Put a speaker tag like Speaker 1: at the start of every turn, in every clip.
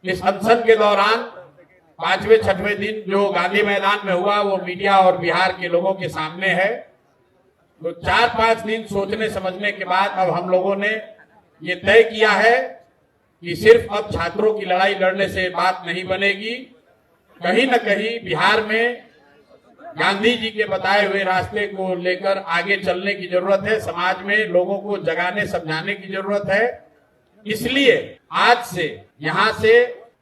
Speaker 1: इस अनशन के दौरान 5वें 6वें दिन जो गांधी मैदान में हुआ वो मीडिया और बिहार के लोगों के सामने है। तो 4-5 दिन सोचने समझने के बाद अब हम लोगों ने ये तय किया है कि सिर्फ अब छात्रों की लड़ाई लड़ने से बात नहीं बनेगी, कहीं न कहीं बिहार में गांधी जी के बताए हुए रास्ते को लेकर आगे चलने की जरूरत है। समाज में लोगों को जगाने समझाने की जरूरत है। इसलिए आज से यहाँ से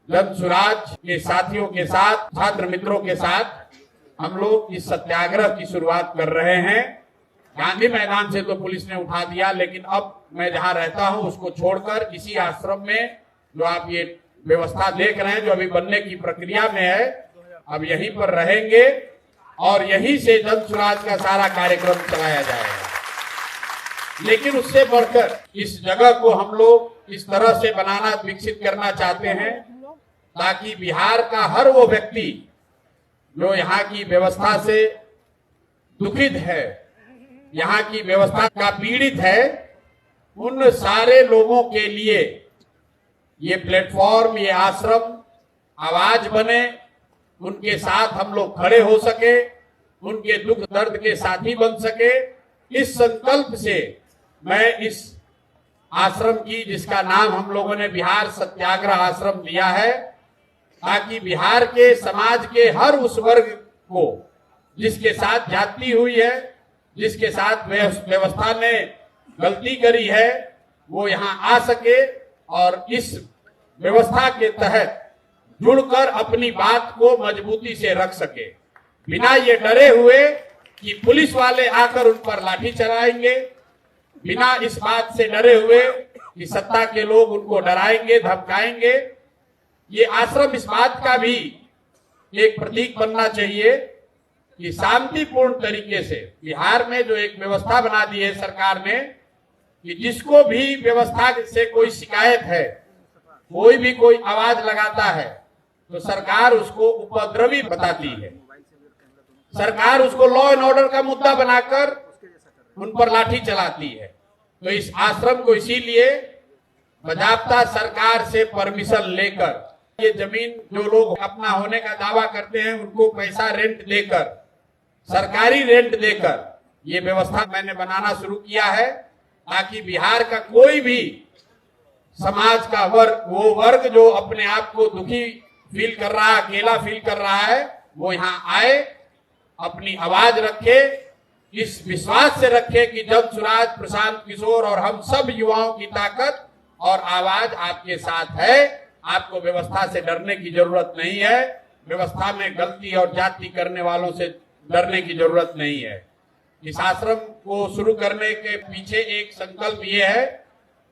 Speaker 1: जन सुराज के साथियों के साथ, छात्र मित्रों के साथ हम लोग इस सत्याग्रह की शुरुआत कर रहे हैं। गांधी मैदान से तो पुलिस ने उठा दिया, लेकिन अब मैं जहाँ रहता हूँ उसको छोड़कर इसी आश्रम में जो आप ये व्यवस्था देख रहे हैं, जो अभी बनने की प्रक्रिया में है, अब यहीं पर रहेंगे और यहीं से जन सुराज का सारा कार्यक्रम चलाया जाएगा। लेकिन उससे बढ़कर इस जगह को हम लोग इस तरह से बनाना, विकसित करना चाहते हैं ताकि बिहार का हर वो व्यक्ति जो यहाँ की व्यवस्था से दुखित है, यहाँ की व्यवस्था का पीड़ित है, उन सारे लोगों के लिए ये प्लेटफॉर्म, ये आश्रम आवाज बने, उनके साथ हम लोग खड़े हो सके, उनके दुख दर्द के साथी बन सके। इस संकल्प से मैं इस आश्रम की, जिसका नाम हम लोगों ने बिहार सत्याग्रह आश्रम दिया है, ताकि बिहार के समाज के हर उस वर्ग को जिसके साथ जाति हुई है, जिसके साथ व्यवस्था ने गलती करी है, वो यहाँ आ सके और इस व्यवस्था के तहत जुड़कर अपनी बात को मजबूती से रख सके, बिना ये डरे हुए कि पुलिस वाले आकर उन पर लाठी चलाएंगे, बिना इस बात से डरे हुए कि सत्ता के लोग उनको डराएंगे, धमकाएंगे। ये आश्रम इस बात का भी एक प्रतीक बनना चाहिए कि शांतिपूर्ण तरीके से बिहार में जो एक व्यवस्था बना दी है सरकार ने, कि जिसको भी व्यवस्था से कोई शिकायत है, कोई भी कोई आवाज लगाता है, तो सरकार उसको उपद्रवी बताती है। सरकार उसको लॉ एंड ऑर्डर का मुद्दा बनाकर उन पर लाठी चलाती है। तो इस आश्रम को इसीलिए बाकायदा सरकार से परमिशन लेकर, ये जमीन जो लोग अपना होने का दावा करते हैं उनको पैसा रेंट देकर, सरकारी रेंट देकर ये व्यवस्था मैंने बनाना शुरू किया है, ताकि बिहार का कोई भी समाज का वर्ग, वो वर्ग जो अपने आप को दुखी फील कर रहा है, अकेला फील कर रहा है, वो यहाँ आए, अपनी आवाज रखे, इस विश्वास से रखे कि जन सुराज, प्रशांत किशोर और हम सब युवाओं की ताकत और आवाज आपके साथ है। आपको व्यवस्था से डरने की जरूरत नहीं है, व्यवस्था में गलती और जाति करने वालों से डरने की जरूरत नहीं है। इस आश्रम को शुरू करने के पीछे एक संकल्प ये है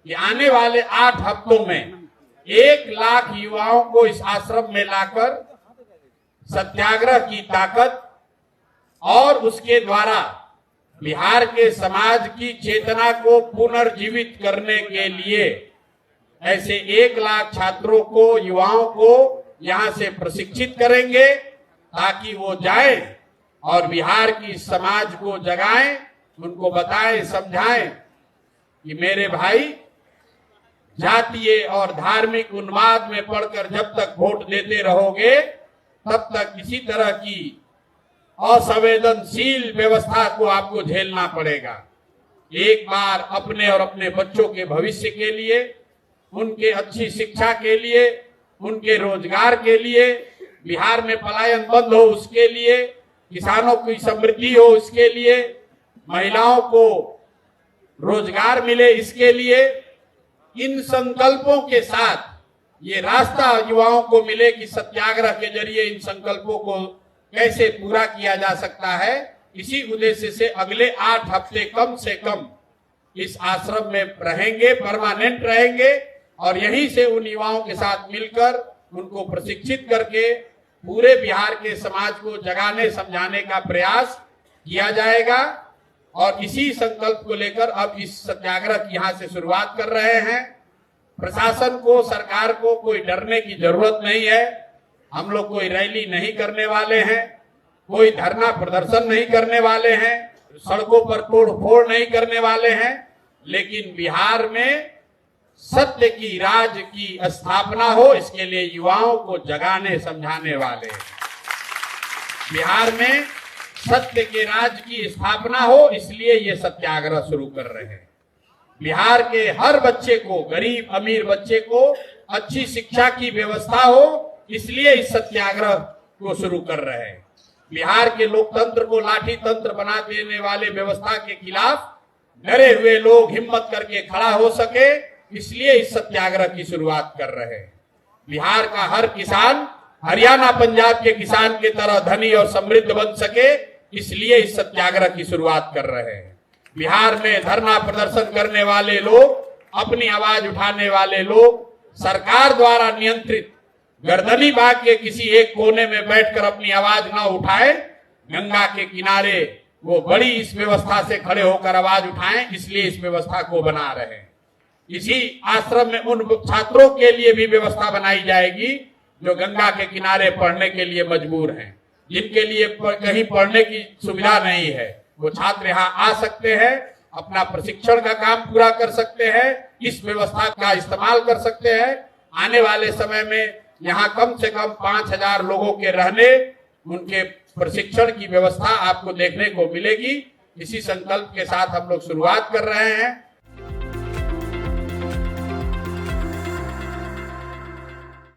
Speaker 1: कि आने वाले 8 हफ्तों में 1 लाख युवाओं को इस आश्रम में लाकर सत्याग्रह की ताकत और उसके द्वारा बिहार के समाज की चेतना को पुनर्जीवित करने के लिए ऐसे 1 लाख छात्रों को, युवाओं को यहां से प्रशिक्षित करेंगे, ताकि वो जाएं और बिहार की समाज को जगाएं, उनको बताएं, समझाएं कि मेरे भाई, जातीय और धार्मिक उन्माद में पड़कर जब तक वोट देते रहोगे, तब तक इसी तरह की असंवेदनशील व्यवस्था को आपको झेलना पड़ेगा। एक बार अपने और अपने बच्चों के भविष्य के लिए, उनके अच्छी शिक्षा के लिए, उनके रोजगार के लिए, बिहार में पलायन बंद हो उसके लिए, किसानों की समृद्धि हो इसके लिए, महिलाओं को रोजगार मिले इसके लिए, इन संकल्पों के साथ ये रास्ता युवाओं को मिले कि सत्याग्रह के जरिए इन संकल्पों को कैसे पूरा किया जा सकता है। इसी उद्देश्य से अगले 8 हफ्ते कम से कम इस आश्रम में रहेंगे, परमानेंट रहेंगे और यहीं से उन युवाओं के साथ मिलकर उनको प्रशिक्षित करके पूरे बिहार के समाज को जगाने समझाने का प्रयास किया जाएगा। और इसी संकल्प को लेकर अब इस सत्याग्रह की यहाँ से शुरुआत कर रहे हैं। प्रशासन को, सरकार को कोई डरने की जरूरत नहीं है। हम लोग कोई रैली नहीं करने वाले हैं, कोई धरना प्रदर्शन नहीं करने वाले हैं, सड़कों पर तोड़ फोड़ नहीं करने वाले हैं, लेकिन बिहार में सत्य की राज की स्थापना हो, इसके लिए युवाओं को जगाने समझाने वाले। बिहार में सत्य के राज की स्थापना हो, इसलिए ये सत्याग्रह शुरू कर रहे हैं। बिहार के हर बच्चे को, गरीब अमीर बच्चे को अच्छी शिक्षा की व्यवस्था हो, इसलिए इस सत्याग्रह को शुरू कर रहे हैं। बिहार के लोकतंत्र को लाठी तंत्र बना देने वाले व्यवस्था के खिलाफ डरे हुए लोग हिम्मत करके खड़ा हो सके, इसलिए इस सत्याग्रह की शुरुआत कर रहे हैं। बिहार का हर किसान हरियाणा पंजाब के किसान की तरह धनी और समृद्ध बन सके, इसलिए इस सत्याग्रह की शुरुआत कर रहे हैं। बिहार में धरना प्रदर्शन करने वाले लोग, अपनी आवाज उठाने वाले लोग सरकार द्वारा नियंत्रित गर्दनी बाग के किसी एक कोने में बैठकर अपनी आवाज न उठाए, गंगा के किनारे वो बड़ी इस व्यवस्था से खड़े होकर आवाज उठाएं, इसलिए इस व्यवस्था को बना रहे हैं। इसी आश्रम में उन छात्रों के लिए भी व्यवस्था बनाई जाएगी जो गंगा के किनारे पढ़ने के लिए मजबूर हैं, जिनके लिए कहीं पढ़ने की सुविधा नहीं है। वो छात्र यहाँ आ सकते हैं, अपना प्रशिक्षण का काम पूरा कर सकते हैं, इस व्यवस्था का इस्तेमाल कर सकते हैं। आने वाले समय में यहाँ कम से कम 5000 लोगों के रहने, उनके प्रशिक्षण की व्यवस्था आपको देखने को मिलेगी। इसी संकल्प के साथ हम लोग शुरुआत कर रहे हैं।